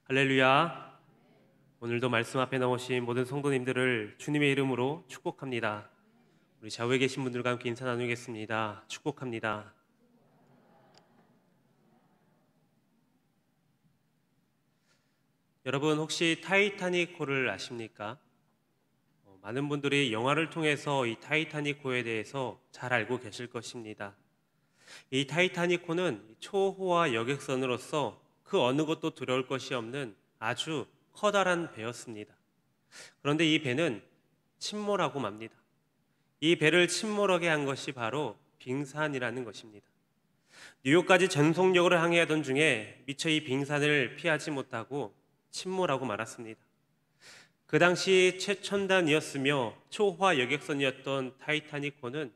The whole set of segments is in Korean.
할렐루야. 오늘도 말씀 앞에 나오신 모든 성도님들을 주님의 이름으로 축복합니다. 우리 좌우에 계신 분들과 함께 인사 나누겠습니다. 축복합니다. 여러분 혹시 타이타닉호를 아십니까? 많은 분들이 영화를 통해서 이 타이타닉호에 대해서 잘 알고 계실 것입니다. 이 타이타닉호는 초호화 여객선으로서 그 어느 것도 두려울 것이 없는 아주 커다란 배였습니다. 그런데 이 배는 침몰하고 맙니다. 이 배를 침몰하게 한 것이 바로 빙산이라는 것입니다. 뉴욕까지 전속력으로 항해하던 중에 미처 이 빙산을 피하지 못하고 침몰하고 말았습니다. 그 당시 최첨단이었으며 초호화 여객선이었던 타이타닉호는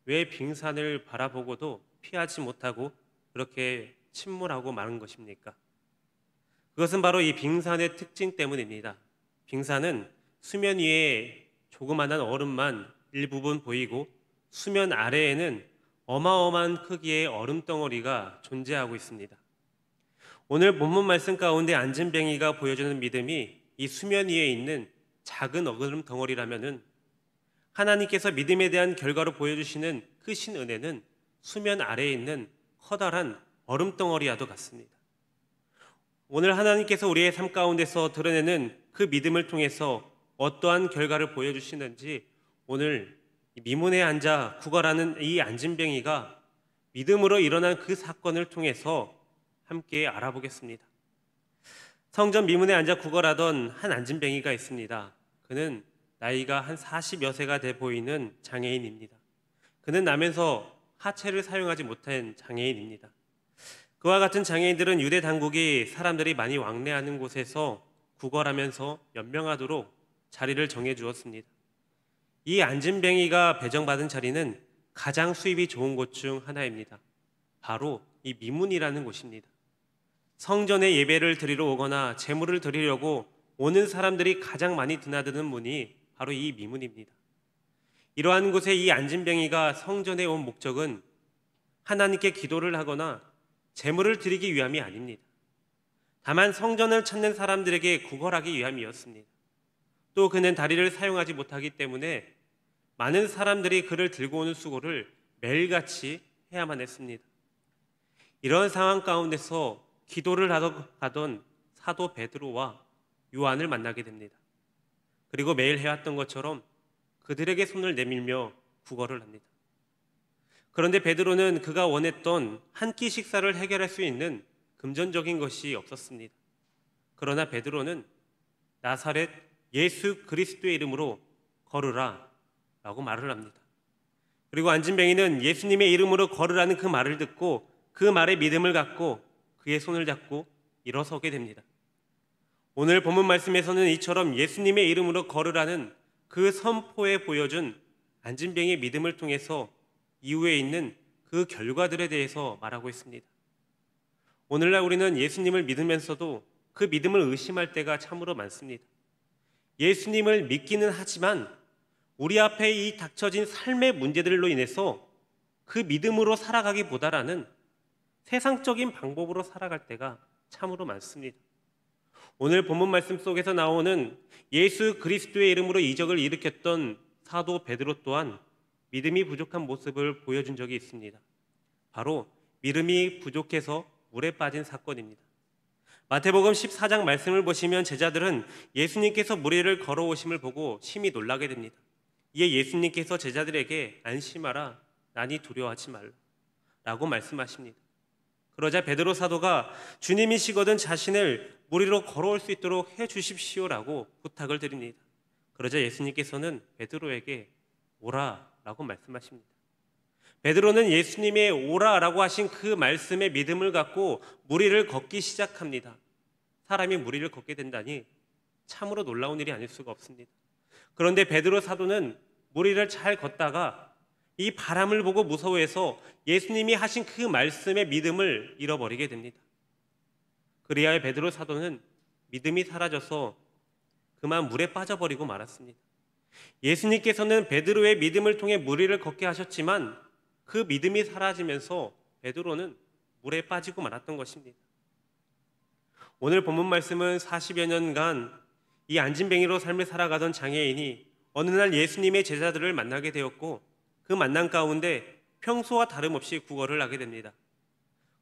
왜 빙산을 바라보고도 피하지 못하고 그렇게 침몰하고 마는 것입니까? 그것은 바로 이 빙산의 특징 때문입니다. 빙산은 수면 위에 조그마한 얼음만 일부분 보이고 수면 아래에는 어마어마한 크기의 얼음 덩어리가 존재하고 있습니다. 오늘 본문 말씀 가운데 안진뱅이가 보여주는 믿음이 이 수면 위에 있는 작은 얼음 덩어리라면은 하나님께서 믿음에 대한 결과로 보여주시는 크신 은혜는 수면 아래에 있는 커다란 얼음 덩어리와도 같습니다. 오늘 하나님께서 우리의 삶 가운데서 드러내는 그 믿음을 통해서 어떠한 결과를 보여주시는지 오늘 미문에 앉아 구걸하는 이 안진뱅이가 믿음으로 일어난 그 사건을 통해서 함께 알아보겠습니다. 성전 미문에 앉아 구걸하던 한 안진뱅이가 있습니다. 그는 나이가 한 40여 세가 돼 보이는 장애인입니다. 그는 나면서 하체를 사용하지 못한 장애인입니다. 그와 같은 장애인들은 유대 당국이 사람들이 많이 왕래하는 곳에서 구걸하면서 연명하도록 자리를 정해 주었습니다. 이 안진뱅이가 배정받은 자리는 가장 수입이 좋은 곳 중 하나입니다. 바로 이 미문이라는 곳입니다. 성전에 예배를 드리러 오거나 제물을 드리려고 오는 사람들이 가장 많이 드나드는 문이 바로 이 미문입니다. 이러한 곳에 이 안진뱅이가 성전에 온 목적은 하나님께 기도를 하거나 제물을 드리기 위함이 아닙니다. 다만 성전을 찾는 사람들에게 구걸하기 위함이었습니다. 또 그는 다리를 사용하지 못하기 때문에 많은 사람들이 그를 들고 오는 수고를 매일같이 해야만 했습니다. 이런 상황 가운데서 기도를 하던 사도 베드로와 요한을 만나게 됩니다. 그리고 매일 해왔던 것처럼 그들에게 손을 내밀며 구걸을 합니다. 그런데 베드로는 그가 원했던 한 끼 식사를 해결할 수 있는 금전적인 것이 없었습니다. 그러나 베드로는 나사렛 예수 그리스도의 이름으로 걸으라 라고 말을 합니다. 그리고 안진뱅이는 예수님의 이름으로 걸으라는 그 말을 듣고 그 말에 믿음을 갖고 그의 손을 잡고 일어서게 됩니다. 오늘 본문 말씀에서는 이처럼 예수님의 이름으로 걸으라는 그 선포에 보여준 안진뱅이의 믿음을 통해서 이후에 있는 그 결과들에 대해서 말하고 있습니다. 오늘날 우리는 예수님을 믿으면서도 그 믿음을 의심할 때가 참으로 많습니다. 예수님을 믿기는 하지만 우리 앞에 이 닥쳐진 삶의 문제들로 인해서 그 믿음으로 살아가기보다는 세상적인 방법으로 살아갈 때가 참으로 많습니다. 오늘 본문 말씀 속에서 나오는 예수 그리스도의 이름으로 이적을 일으켰던 사도 베드로 또한 믿음이 부족한 모습을 보여준 적이 있습니다. 바로 믿음이 부족해서 물에 빠진 사건입니다. 마태복음 14장 말씀을 보시면 제자들은 예수님께서 물 위를 걸어오심을 보고 심히 놀라게 됩니다. 이에 예수님께서 제자들에게 안심하라, 나니 두려워하지 말라 라고 말씀하십니다. 그러자 베드로 사도가 주님이시거든 자신을 물 위로 걸어올 수 있도록 해주십시오라고 부탁을 드립니다. 그러자 예수님께서는 베드로에게 오라 라고 말씀하십니다. 베드로는 예수님의 오라라고 하신 그 말씀에 믿음을 갖고 물 위를 걷기 시작합니다. 사람이 물 위를 걷게 된다니 참으로 놀라운 일이 아닐 수가 없습니다. 그런데 베드로 사도는 물 위를 잘 걷다가 이 바람을 보고 무서워해서 예수님이 하신 그 말씀에 믿음을 잃어버리게 됩니다. 그리하여 베드로 사도는 믿음이 사라져서 그만 물에 빠져버리고 말았습니다. 예수님께서는 베드로의 믿음을 통해 물 위를 걷게 하셨지만 그 믿음이 사라지면서 베드로는 물에 빠지고 말았던 것입니다. 오늘 본문 말씀은 40여 년간 이 안진뱅이로 삶을 살아가던 장애인이 어느 날 예수님의 제자들을 만나게 되었고 그 만남 가운데 평소와 다름없이 구걸을 하게 됩니다.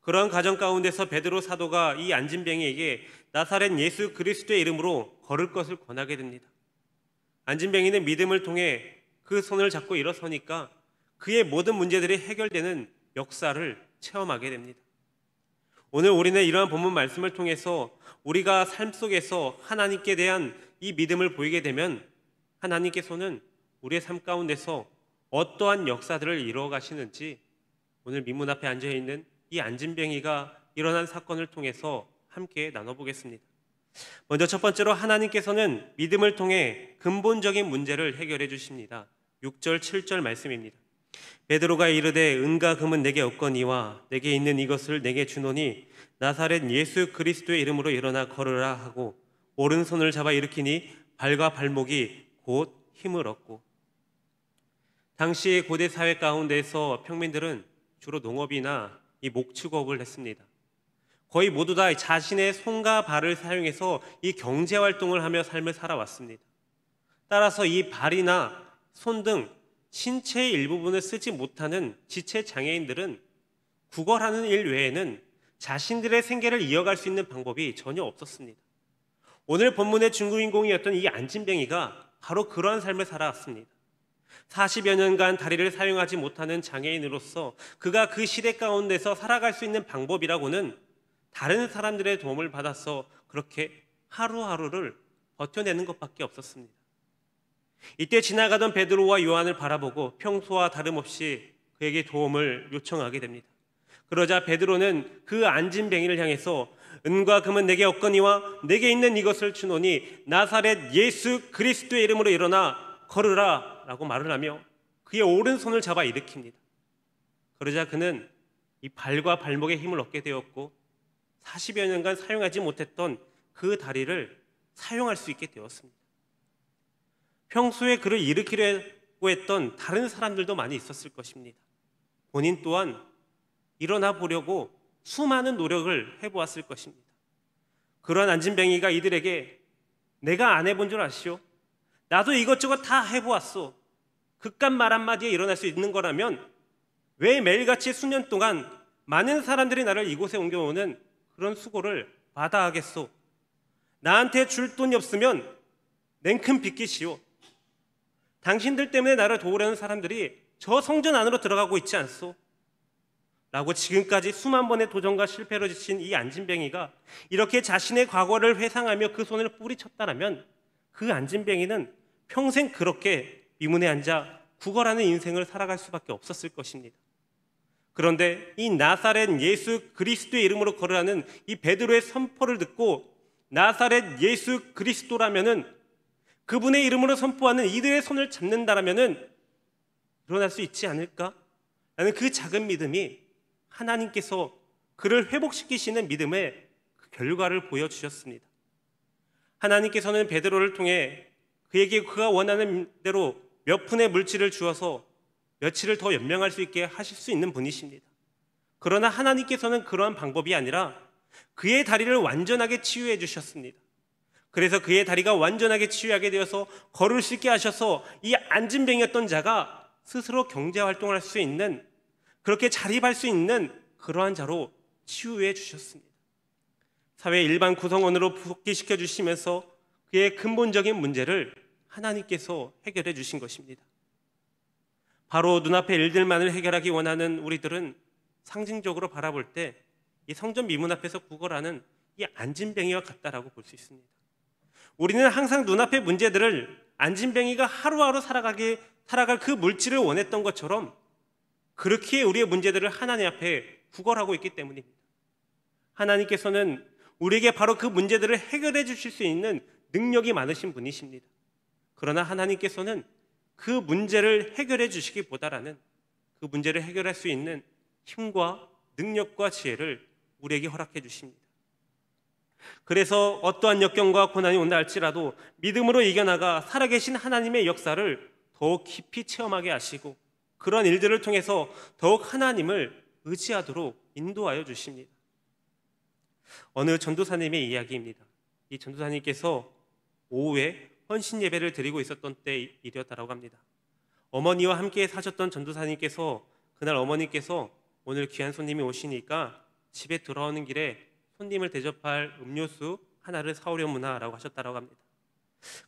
그러한 과정 가운데서 베드로 사도가 이 안진뱅이에게 나사렛 예수 그리스도의 이름으로 걸을 것을 권하게 됩니다. 안진뱅이는 믿음을 통해 그 손을 잡고 일어서니까 그의 모든 문제들이 해결되는 역사를 체험하게 됩니다. 오늘 우리는 이러한 본문 말씀을 통해서 우리가 삶 속에서 하나님께 대한 이 믿음을 보이게 되면 하나님께서는 우리의 삶 가운데서 어떠한 역사들을 이루어 가시는지 오늘 민문 앞에 앉아있는 이 안진뱅이가 일어난 사건을 통해서 함께 나눠보겠습니다. 먼저 첫 번째로 하나님께서는 믿음을 통해 근본적인 문제를 해결해 주십니다. 6절 7절 말씀입니다. 베드로가 이르되 은과 금은 내게 없거니와 내게 있는 이것을 내게 주노니 나사렛 예수 그리스도의 이름으로 일어나 걸으라 하고 오른손을 잡아 일으키니 발과 발목이 곧 힘을 얻고. 당시 고대 사회 가운데서 평민들은 주로 농업이나 이 목축업을 했습니다. 거의 모두 다 자신의 손과 발을 사용해서 이 경제활동을 하며 삶을 살아왔습니다. 따라서 이 발이나 손 등 신체의 일부분을 쓰지 못하는 지체 장애인들은 구걸하는 일 외에는 자신들의 생계를 이어갈 수 있는 방법이 전혀 없었습니다. 오늘 본문의 중주인공이었던 이 안진뱅이가 바로 그러한 삶을 살아왔습니다. 40여 년간 다리를 사용하지 못하는 장애인으로서 그가 그 시대 가운데서 살아갈 수 있는 방법이라고는 다른 사람들의 도움을 받아서 그렇게 하루하루를 버텨내는 것밖에 없었습니다. 이때 지나가던 베드로와 요한을 바라보고 평소와 다름없이 그에게 도움을 요청하게 됩니다. 그러자 베드로는 그 안진뱅이를 향해서 은과 금은 내게 없거니와 내게 있는 이것을 주노니 나사렛 예수 그리스도의 이름으로 일어나 걸으라 라고 말을 하며 그의 오른손을 잡아 일으킵니다. 그러자 그는 이 발과 발목에 힘을 얻게 되었고 40여 년간 사용하지 못했던 그 다리를 사용할 수 있게 되었습니다. 평소에 그를 일으키려고 했던 다른 사람들도 많이 있었을 것입니다. 본인 또한 일어나 보려고 수많은 노력을 해보았을 것입니다. 그러한 안진뱅이가 이들에게 내가 안 해본 줄 아시오? 나도 이것저것 다 해보았어. 그깟 말 한마디에 일어날 수 있는 거라면 왜 매일같이 수년 동안 많은 사람들이 나를 이곳에 옮겨오는 그런 수고를 받아 하겠소? 나한테 줄 돈이 없으면 냉큼 빚기시오. 당신들 때문에 나를 도우려는 사람들이 저 성전 안으로 들어가고 있지 않소? 라고 지금까지 수만 번의 도전과 실패로 지친 이 안진뱅이가 이렇게 자신의 과거를 회상하며 그 손을 뿌리쳤다라면 그 안진뱅이는 평생 그렇게 미문에 앉아 구걸하는 인생을 살아갈 수밖에 없었을 것입니다. 그런데 이 나사렛 예수 그리스도의 이름으로 걸으라는 이 베드로의 선포를 듣고 나사렛 예수 그리스도라면은 그분의 이름으로 선포하는 이들의 손을 잡는다라면은 일어날 수 있지 않을까? 라는 그 작은 믿음이 하나님께서 그를 회복시키시는 믿음의 그 결과를 보여주셨습니다. 하나님께서는 베드로를 통해 그에게 그가 원하는 대로 몇 푼의 물질을 주어서 며칠을 더 연명할 수 있게 하실 수 있는 분이십니다. 그러나 하나님께서는 그러한 방법이 아니라 그의 다리를 완전하게 치유해 주셨습니다. 그래서 그의 다리가 완전하게 치유하게 되어서 걸을 수 있게 하셔서 이 안진뱅이였던 자가 스스로 경제활동을 할 수 있는, 그렇게 자립할 수 있는 그러한 자로 치유해 주셨습니다. 사회 일반 구성원으로 복귀시켜 주시면서 그의 근본적인 문제를 하나님께서 해결해 주신 것입니다. 바로 눈앞의 일들만을 해결하기 원하는 우리들은 상징적으로 바라볼 때 이 성전 미문 앞에서 구걸하는 이 안진뱅이와 같다라고 볼 수 있습니다. 우리는 항상 눈앞의 문제들을 안진뱅이가 하루하루 살아갈 그 물질을 원했던 것처럼 그렇게 우리의 문제들을 하나님 앞에 구걸하고 있기 때문입니다. 하나님께서는 우리에게 바로 그 문제들을 해결해 주실 수 있는 능력이 많으신 분이십니다. 그러나 하나님께서는 그 문제를 해결해 주시기보다는 그 문제를 해결할 수 있는 힘과 능력과 지혜를 우리에게 허락해 주십니다. 그래서 어떠한 역경과 고난이 온다 할지라도 믿음으로 이겨나가 살아계신 하나님의 역사를 더욱 깊이 체험하게 하시고 그런 일들을 통해서 더욱 하나님을 의지하도록 인도하여 주십니다. 어느 전도사님의 이야기입니다. 이 전도사님께서 오후에 헌신 예배를 드리고 있었던 때 일이었다고 합니다. 어머니와 함께 사셨던 전도사님께서 그날 어머니께서 오늘 귀한 손님이 오시니까 집에 돌아오는 길에 손님을 대접할 음료수 하나를 사오려무나라고 하셨다고 합니다.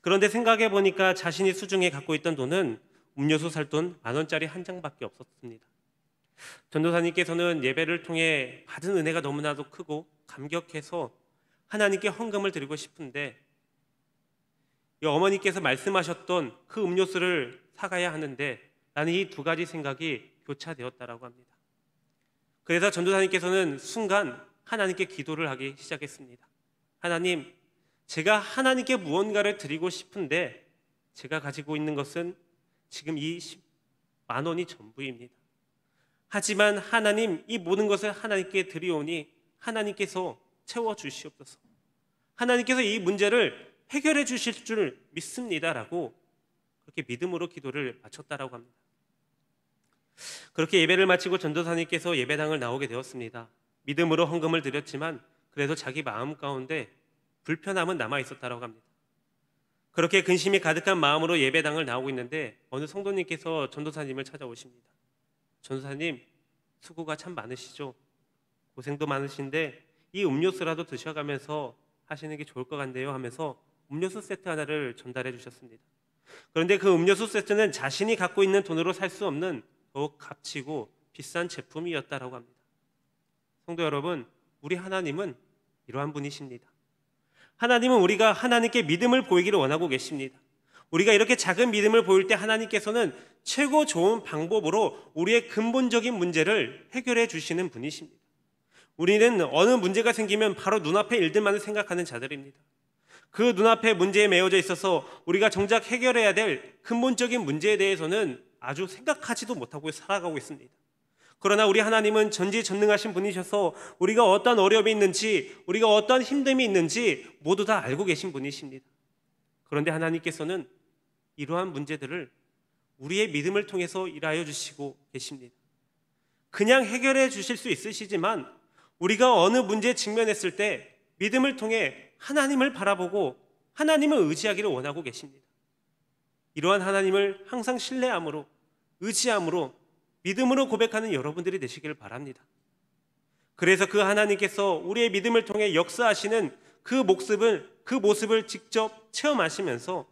그런데 생각해 보니까 자신이 수중에 갖고 있던 돈은 음료수 살 돈 10,000원짜리 한 장밖에 없었습니다. 전도사님께서는 예배를 통해 받은 은혜가 너무나도 크고 감격해서 하나님께 헌금을 드리고 싶은데 이 어머니께서 말씀하셨던 그 음료수를 사가야 하는데 나는 이 두 가지 생각이 교차되었다라고 합니다. 그래서 전도사님께서는 순간 하나님께 기도를 하기 시작했습니다. 하나님, 제가 하나님께 무언가를 드리고 싶은데 제가 가지고 있는 것은 지금 이 10,000원이 전부입니다. 하지만 하나님, 이 모든 것을 하나님께 드리오니 하나님께서 채워주시옵소서. 하나님께서 이 문제를 해결해 주실 줄 믿습니다라고 그렇게 믿음으로 기도를 마쳤다라고 합니다. 그렇게 예배를 마치고 전도사님께서 예배당을 나오게 되었습니다. 믿음으로 헌금을 드렸지만 그래도 자기 마음 가운데 불편함은 남아 있었다라고 합니다. 그렇게 근심이 가득한 마음으로 예배당을 나오고 있는데 어느 성도님께서 전도사님을 찾아오십니다. 전도사님, 수고가 참 많으시죠? 고생도 많으신데 이 음료수라도 드셔가면서 하시는 게 좋을 것 같네요 하면서 음료수 세트 하나를 전달해 주셨습니다. 그런데 그 음료수 세트는 자신이 갖고 있는 돈으로 살 수 없는 더욱 값지고 비싼 제품이었다라고 합니다. 성도 여러분, 우리 하나님은 이러한 분이십니다. 하나님은 우리가 하나님께 믿음을 보이기를 원하고 계십니다. 우리가 이렇게 작은 믿음을 보일 때 하나님께서는 최고 좋은 방법으로 우리의 근본적인 문제를 해결해 주시는 분이십니다. 우리는 어느 문제가 생기면 바로 눈앞의 일들만을 생각하는 자들입니다. 그 눈앞에 문제에 매여져 있어서 우리가 정작 해결해야 될 근본적인 문제에 대해서는 아주 생각하지도 못하고 살아가고 있습니다. 그러나 우리 하나님은 전지전능하신 분이셔서 우리가 어떤 어려움이 있는지, 우리가 어떤 힘듦이 있는지 모두 다 알고 계신 분이십니다. 그런데 하나님께서는 이러한 문제들을 우리의 믿음을 통해서 일하여 주시고 계십니다. 그냥 해결해 주실 수 있으시지만 우리가 어느 문제에 직면했을 때 믿음을 통해 하나님을 바라보고 하나님을 의지하기를 원하고 계십니다. 이러한 하나님을 항상 신뢰함으로, 의지함으로, 믿음으로 고백하는 여러분들이 되시기를 바랍니다. 그래서 그 하나님께서 우리의 믿음을 통해 역사하시는 그 모습을 직접 체험하시면서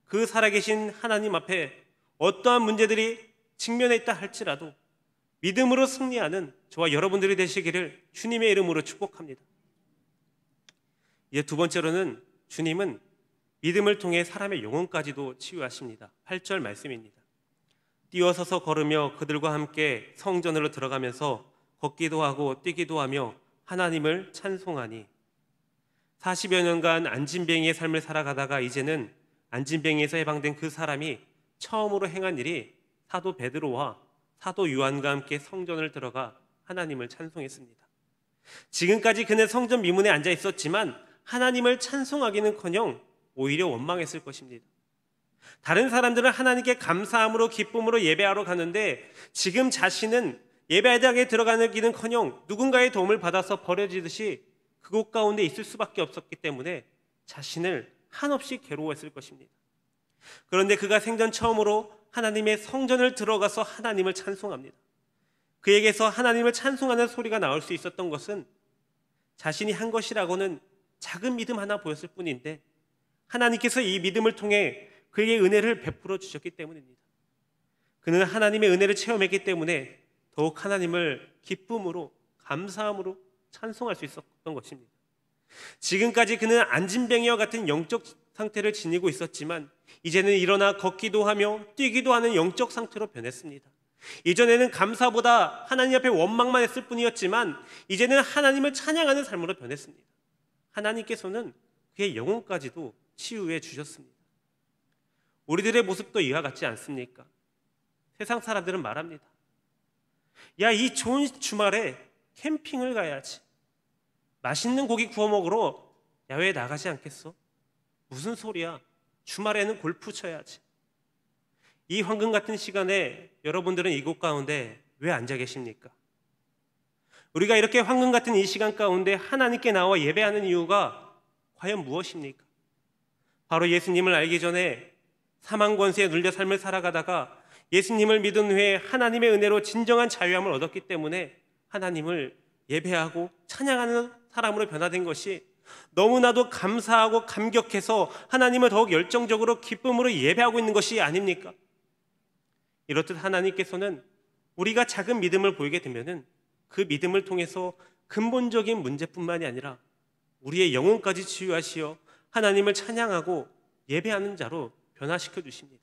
그 살아계신 하나님 앞에 어떠한 문제들이 직면해 있다 할지라도 믿음으로 승리하는 저와 여러분들이 되시기를 주님의 이름으로 축복합니다. 이제 두 번째로는 주님은 믿음을 통해 사람의 영혼까지도 치유하십니다. 8절 말씀입니다. 뛰어서서 걸으며 그들과 함께 성전으로 들어가면서 걷기도 하고 뛰기도 하며 하나님을 찬송하니 40여 년간 안진뱅이의 삶을 살아가다가 이제는 안진뱅이에서 해방된 그 사람이 처음으로 행한 일이 사도 베드로와 사도 요한과 함께 성전을 들어가 하나님을 찬송했습니다. 지금까지 그는 성전 미문에 앉아 있었지만 하나님을 찬송하기는커녕 오히려 원망했을 것입니다. 다른 사람들은 하나님께 감사함으로 기쁨으로 예배하러 가는데 지금 자신은 예배당에 들어가기는커녕 누군가의 도움을 받아서 버려지듯이 그곳 가운데 있을 수밖에 없었기 때문에 자신을 한없이 괴로워했을 것입니다. 그런데 그가 생전 처음으로 하나님의 성전을 들어가서 하나님을 찬송합니다. 그에게서 하나님을 찬송하는 소리가 나올 수 있었던 것은 자신이 한 것이라고는 작은 믿음 하나 보였을 뿐인데 하나님께서 이 믿음을 통해 그에게 은혜를 베풀어 주셨기 때문입니다. 그는 하나님의 은혜를 체험했기 때문에 더욱 하나님을 기쁨으로 감사함으로 찬송할 수 있었던 것입니다. 지금까지 그는 안진뱅이와 같은 영적 상태를 지니고 있었지만 이제는 일어나 걷기도 하며 뛰기도 하는 영적 상태로 변했습니다. 이전에는 감사보다 하나님 앞에 원망만 했을 뿐이었지만 이제는 하나님을 찬양하는 삶으로 변했습니다. 하나님께서는 그의 영혼까지도 치유해 주셨습니다. 우리들의 모습도 이와 같지 않습니까? 세상 사람들은 말합니다. 야, 이 좋은 주말에 캠핑을 가야지. 맛있는 고기 구워 먹으러 야외에 나가지 않겠어? 무슨 소리야? 주말에는 골프 쳐야지. 이 황금 같은 시간에 여러분들은 이곳 가운데 왜 앉아 계십니까? 우리가 이렇게 황금 같은 이 시간 가운데 하나님께 나와 예배하는 이유가 과연 무엇입니까? 바로 예수님을 알기 전에 사망 권세에 눌려 삶을 살아가다가 예수님을 믿은 후에 하나님의 은혜로 진정한 자유함을 얻었기 때문에 하나님을 예배하고 찬양하는 사람으로 변화된 것이 너무나도 감사하고 감격해서 하나님을 더욱 열정적으로 기쁨으로 예배하고 있는 것이 아닙니까? 이렇듯 하나님께서는 우리가 작은 믿음을 보이게 되면은 그 믿음을 통해서 근본적인 문제뿐만이 아니라 우리의 영혼까지 치유하시어 하나님을 찬양하고 예배하는 자로 변화시켜 주십니다.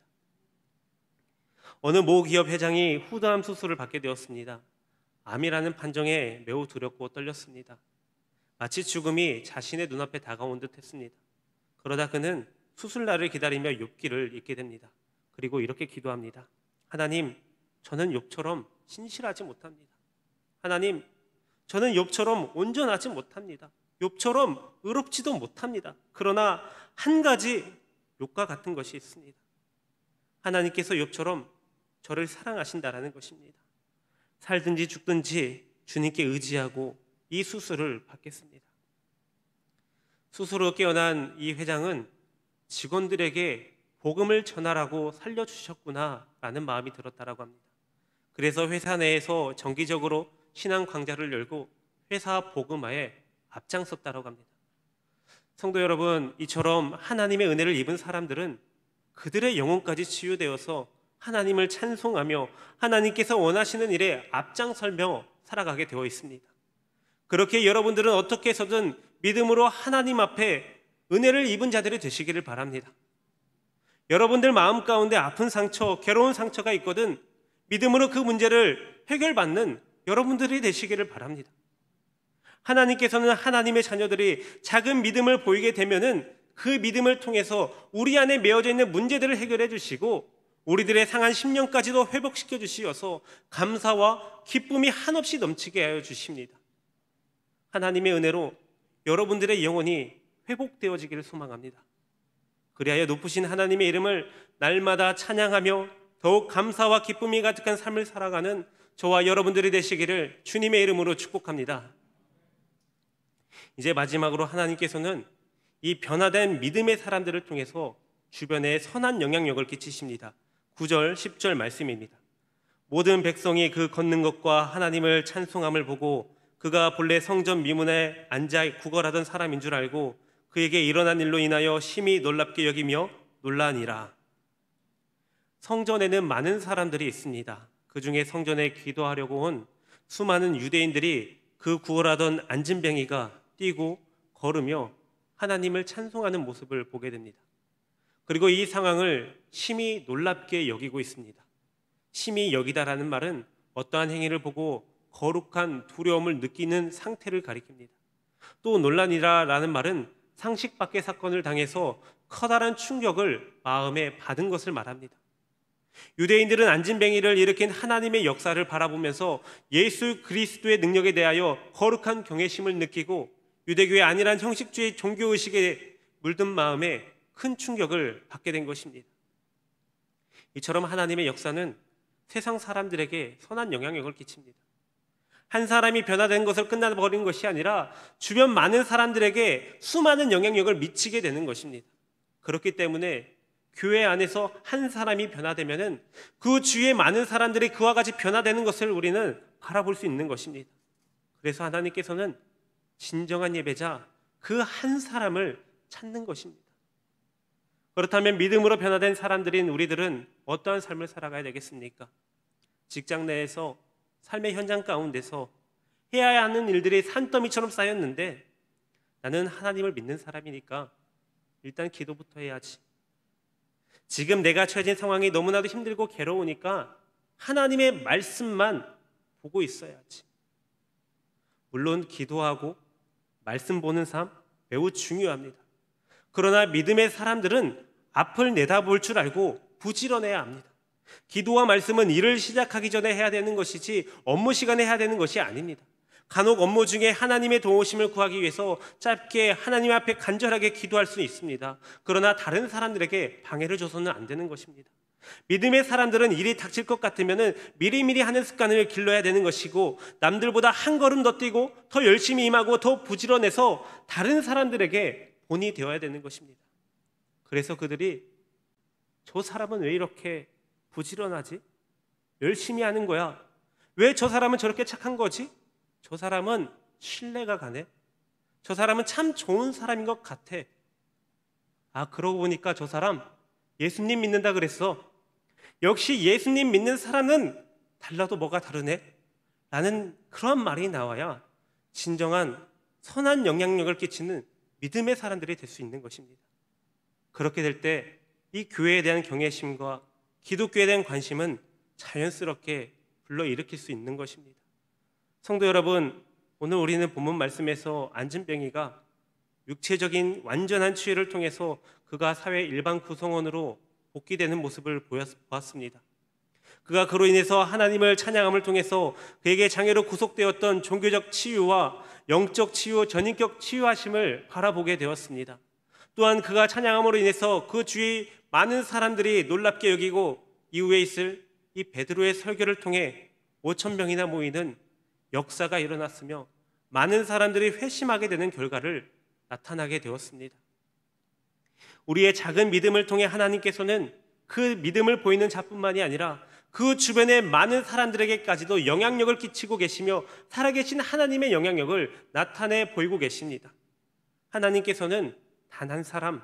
어느 모 기업 회장이 후다암 수술을 받게 되었습니다. 암이라는 판정에 매우 두렵고 떨렸습니다. 마치 죽음이 자신의 눈앞에 다가온 듯 했습니다. 그러다 그는 수술날을 기다리며 욥기를 읽게 됩니다. 그리고 이렇게 기도합니다. 하나님, 저는 욥처럼 신실하지 못합니다. 하나님, 저는 욥처럼 온전하지 못합니다. 욥처럼 의롭지도 못합니다. 그러나 한 가지 욥과 같은 것이 있습니다. 하나님께서 욥처럼 저를 사랑하신다라는 것입니다. 살든지 죽든지 주님께 의지하고 이 수술을 받겠습니다. 수술 후 깨어난 이 회장은 직원들에게 복음을 전하라고 살려주셨구나라는 마음이 들었다라고 합니다. 그래서 회사 내에서 정기적으로 신앙 강좌를 열고 회사 복음화에 앞장섰다라고 합니다. 성도 여러분, 이처럼 하나님의 은혜를 입은 사람들은 그들의 영혼까지 치유되어서 하나님을 찬송하며 하나님께서 원하시는 일에 앞장설며 살아가게 되어 있습니다. 그렇게 여러분들은 어떻게 해서든 믿음으로 하나님 앞에 은혜를 입은 자들이 되시기를 바랍니다. 여러분들 마음 가운데 아픈 상처, 괴로운 상처가 있거든 믿음으로 그 문제를 해결받는 여러분들이 되시기를 바랍니다. 하나님께서는 하나님의 자녀들이 작은 믿음을 보이게 되면은 그 믿음을 통해서 우리 안에 메어져 있는 문제들을 해결해 주시고 우리들의 상한 심령까지도 회복시켜 주시어서 감사와 기쁨이 한없이 넘치게 하여 주십니다. 하나님의 은혜로 여러분들의 영혼이 회복되어지기를 소망합니다. 그리하여 높으신 하나님의 이름을 날마다 찬양하며 더욱 감사와 기쁨이 가득한 삶을 살아가는 저와 여러분들이 되시기를 주님의 이름으로 축복합니다. 이제 마지막으로 하나님께서는 이 변화된 믿음의 사람들을 통해서 주변에 선한 영향력을 끼치십니다. 9절, 10절 말씀입니다. 모든 백성이 그 걷는 것과 하나님을 찬송함을 보고 그가 본래 성전 미문에 앉아 구걸하던 사람인 줄 알고 그에게 일어난 일로 인하여 심히 놀랍게 여기며 놀라니라. 성전에는 많은 사람들이 있습니다. 그 중에 성전에 기도하려고 온 수많은 유대인들이 그 구걸하던 안진뱅이가 뛰고 걸으며 하나님을 찬송하는 모습을 보게 됩니다. 그리고 이 상황을 심히 놀랍게 여기고 있습니다. 심히 여기다라는 말은 어떠한 행위를 보고 거룩한 두려움을 느끼는 상태를 가리킵니다. 또 놀라니라라는 말은 상식 밖의 사건을 당해서 커다란 충격을 마음에 받은 것을 말합니다. 유대인들은 안진뱅이를 일으킨 하나님의 역사를 바라보면서 예수 그리스도의 능력에 대하여 거룩한 경외심을 느끼고 유대교의 안일한 형식주의 종교의식에 물든 마음에 큰 충격을 받게 된 것입니다. 이처럼 하나님의 역사는 세상 사람들에게 선한 영향력을 끼칩니다. 한 사람이 변화된 것을 끝나버린 것이 아니라 주변 많은 사람들에게 수많은 영향력을 미치게 되는 것입니다. 그렇기 때문에 교회 안에서 한 사람이 변화되면은 그 주위의 많은 사람들이 그와 같이 변화되는 것을 우리는 바라볼 수 있는 것입니다. 그래서 하나님께서는 진정한 예배자 그 한 사람을 찾는 것입니다. 그렇다면 믿음으로 변화된 사람들인 우리들은 어떠한 삶을 살아가야 되겠습니까? 직장 내에서 삶의 현장 가운데서 해야 하는 일들이 산더미처럼 쌓였는데 나는 하나님을 믿는 사람이니까 일단 기도부터 해야지. 지금 내가 처해진 상황이 너무나도 힘들고 괴로우니까 하나님의 말씀만 보고 있어야지. 물론 기도하고 말씀 보는 삶 매우 중요합니다. 그러나 믿음의 사람들은 앞을 내다볼 줄 알고 부지런해야 합니다. 기도와 말씀은 일을 시작하기 전에 해야 되는 것이지 업무 시간에 해야 되는 것이 아닙니다. 간혹 업무 중에 하나님의 도우심을 구하기 위해서 짧게 하나님 앞에 간절하게 기도할 수 있습니다. 그러나 다른 사람들에게 방해를 줘서는 안 되는 것입니다. 믿음의 사람들은 일이 닥칠 것 같으면 미리미리 하는 습관을 길러야 되는 것이고, 남들보다 한 걸음 더 뛰고 더 열심히 임하고 더 부지런해서 다른 사람들에게 본이 되어야 되는 것입니다. 그래서 그들이 저 사람은 왜 이렇게 부지런하지? 열심히 하는 거야. 왜 저 사람은 저렇게 착한 거지? 저 사람은 신뢰가 가네. 저 사람은 참 좋은 사람인 것 같아. 아, 그러고 보니까 저 사람 예수님 믿는다 그랬어. 역시 예수님 믿는 사람은 달라도 뭐가 다르네. 라는 그런 말이 나와야 진정한 선한 영향력을 끼치는 믿음의 사람들이 될 수 있는 것입니다. 그렇게 될 때 이 교회에 대한 경외심과 기독교에 대한 관심은 자연스럽게 불러일으킬 수 있는 것입니다. 성도 여러분, 오늘 우리는 본문 말씀에서 안진뱅이가 육체적인 완전한 치유를 통해서 그가 사회 일반 구성원으로 복귀되는 모습을 보았습니다. 그가 그로 인해서 하나님을 찬양함을 통해서 그에게 장애로 구속되었던 종교적 치유와 영적 치유, 전인격 치유하심을 바라보게 되었습니다. 또한 그가 찬양함으로 인해서 그 주위 많은 사람들이 놀랍게 여기고 이후에 있을 이 베드로의 설교를 통해 5,000명이나 모이는 역사가 일어났으며 많은 사람들이 회심하게 되는 결과를 나타나게 되었습니다. 우리의 작은 믿음을 통해 하나님께서는 그 믿음을 보이는 자뿐만이 아니라 그 주변의 많은 사람들에게까지도 영향력을 끼치고 계시며 살아계신 하나님의 영향력을 나타내 보이고 계십니다. 하나님께서는 단 한 사람,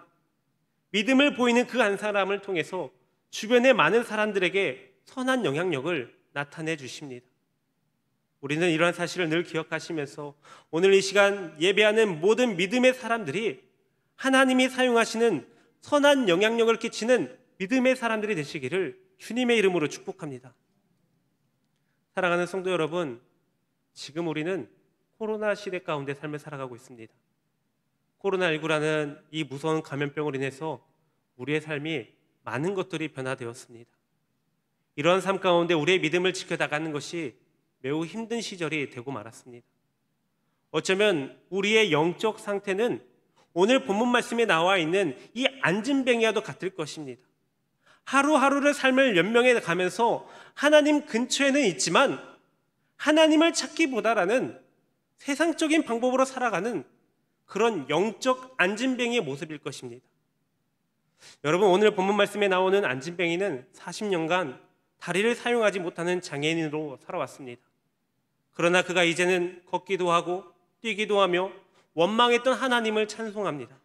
믿음을 보이는 그 한 사람을 통해서 주변의 많은 사람들에게 선한 영향력을 나타내 주십니다. 우리는 이러한 사실을 늘 기억하시면서 오늘 이 시간 예배하는 모든 믿음의 사람들이 하나님이 사용하시는 선한 영향력을 끼치는 믿음의 사람들이 되시기를 주님의 이름으로 축복합니다. 사랑하는 성도 여러분, 지금 우리는 코로나 시대 가운데 삶을 살아가고 있습니다. 코로나19라는 이 무서운 감염병으로 인해서 우리의 삶이 많은 것들이 변화되었습니다. 이러한 삶 가운데 우리의 믿음을 지켜나가는 것이 매우 힘든 시절이 되고 말았습니다. 어쩌면 우리의 영적 상태는 오늘 본문 말씀에 나와 있는 이 안진뱅이와도 같을 것입니다. 하루하루를 삶을 연명해 가면서 하나님 근처에는 있지만 하나님을 찾기보다라는 세상적인 방법으로 살아가는 그런 영적 안진뱅이의 모습일 것입니다. 여러분, 오늘 본문 말씀에 나오는 안진뱅이는 40년간 다리를 사용하지 못하는 장애인으로 살아왔습니다. 그러나 그가 이제는 걷기도 하고 뛰기도 하며 원망했던 하나님을 찬송합니다.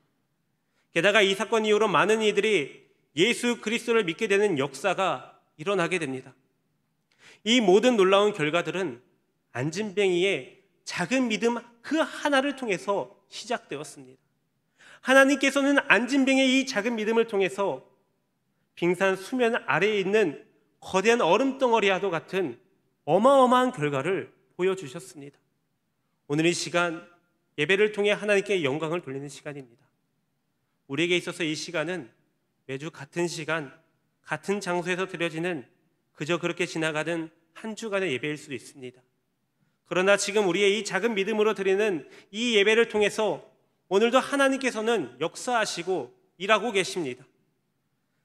게다가 이 사건 이후로 많은 이들이 예수 그리스도를 믿게 되는 역사가 일어나게 됩니다. 이 모든 놀라운 결과들은 안진뱅이의 작은 믿음 그 하나를 통해서 시작되었습니다. 하나님께서는 안진뱅이의 이 작은 믿음을 통해서 빙산 수면 아래에 있는 거대한 얼음덩어리와도 같은 어마어마한 결과를 보여주셨습니다. 오늘 이 시간 예배를 통해 하나님께 영광을 돌리는 시간입니다. 우리에게 있어서 이 시간은 매주 같은 시간, 같은 장소에서 드려지는 그저 그렇게 지나가는 한 주간의 예배일 수도 있습니다. 그러나 지금 우리의 이 작은 믿음으로 드리는 이 예배를 통해서 오늘도 하나님께서는 역사하시고 일하고 계십니다.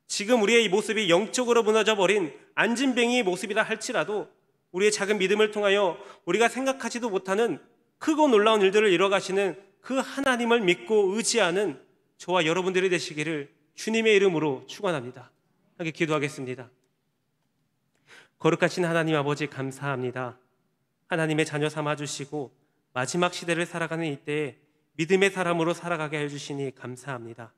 지금 우리의 이 모습이 영적으로 무너져 버린 안진뱅이의 모습이라 할지라도 우리의 작은 믿음을 통하여 우리가 생각하지도 못하는 크고 놀라운 일들을 이뤄가시는 그 하나님을 믿고 의지하는 저와 여러분들이 되시기를 주님의 이름으로 축원합니다. 함께 기도하겠습니다. 거룩하신 하나님 아버지, 감사합니다. 하나님의 자녀 삼아주시고 마지막 시대를 살아가는 이때에 믿음의 사람으로 살아가게 해주시니 감사합니다.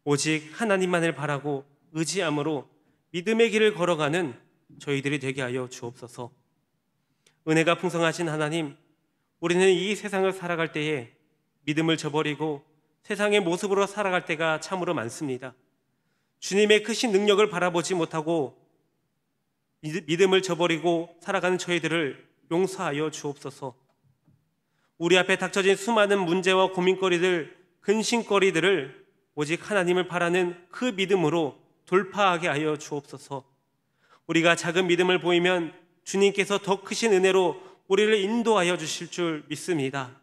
오직 하나님만을 바라고 의지함으로 믿음의 길을 걸어가는 저희들이 되게 하여 주옵소서. 은혜가 풍성하신 하나님, 우리는 이 세상을 살아갈 때에 믿음을 저버리고 세상의 모습으로 살아갈 때가 참으로 많습니다. 주님의 크신 능력을 바라보지 못하고 믿음을 저버리고 살아가는 저희들을 용서하여 주옵소서. 우리 앞에 닥쳐진 수많은 문제와 고민거리들, 근심거리들을 오직 하나님을 바라는 그 믿음으로 돌파하게 하여 주옵소서. 우리가 작은 믿음을 보이면 주님께서 더 크신 은혜로 우리를 인도하여 주실 줄 믿습니다.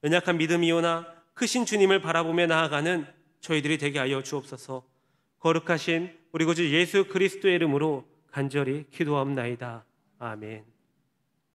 연약한 믿음이오나 크신 주님을 바라보며 나아가는 저희들이 되게 하여 주옵소서. 거룩하신 우리 구주 예수 그리스도의 이름으로 간절히 기도합나이다. 아멘.